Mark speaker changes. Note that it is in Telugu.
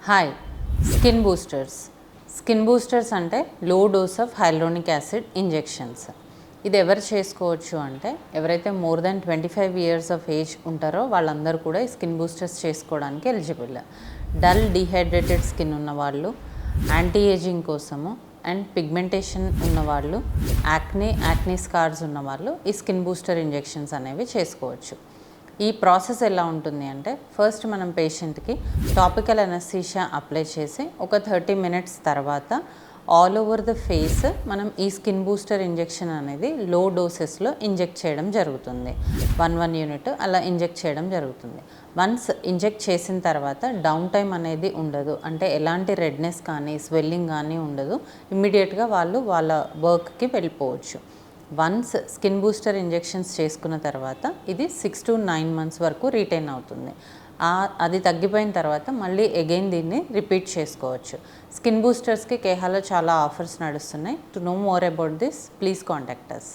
Speaker 1: Hi, skin boosters. Skin boosters అంటే low dose of hyaluronic acid injections. ఇది ఎవరు చేసుకోవచ్చు అంటే ఎవరైతే more than 25 years of age ఉంటారో వాళ్ళందరూ కూడా ఈ స్కిన్ బూస్టర్స్ చేసుకోవడానికి ఎలిజిబుల్. డల్ డీహైడ్రేటెడ్ స్కిన్ ఉన్నవాళ్ళు, యాంటీ ఏజింగ్ కోసము అండ్ పిగ్మెంటేషన్ ఉన్నవాళ్ళు, యాక్నీ స్కార్స్ ఉన్నవాళ్ళు ఈ స్కిన్ బూస్టర్ ఇంజెక్షన్స్ అనేవి చేసుకోవచ్చు. ఈ ప్రాసెస్ ఎలా ఉంటుంది అంటే ఫస్ట్ మనం పేషెంట్కి టాపికల్ అనస్థీషియా అప్లై చేసి ఒక 30 మినిట్స్ తర్వాత ఆల్ ఓవర్ ద ఫేస్ మనం ఈ స్కిన్ బూస్టర్ ఇంజెక్షన్ అనేది లో డోసెస్లో ఇంజెక్ట్ చేయడం జరుగుతుంది. 1 యూనిట్ అలా ఇంజెక్ట్ చేయడం జరుగుతుంది. వన్స్ ఇంజెక్ట్ చేసిన తర్వాత డౌన్ టైం అనేది ఉండదు, అంటే ఎలాంటి రెడ్నెస్ కానీ స్వెల్లింగ్ కానీ ఉండదు. ఇమ్మీడియట్గా వాళ్ళు వాళ్ళ వర్క్కి వెళ్ళిపోవచ్చు. వన్స్ స్కిన్ బూస్టర్ ఇంజెక్షన్స్ చేసుకున్న తర్వాత ఇది 6 to 9 months వరకు రిటైన్ అవుతుంది. అది తగ్గిపోయిన తర్వాత మళ్ళీ అగైన్ దీన్ని రిపీట్ చేసుకోవచ్చు. స్కిన్ బూస్టర్స్కి కేహాలో చాలా ఆఫర్స్ నడుస్తున్నాయి. To know more about this, please contact us.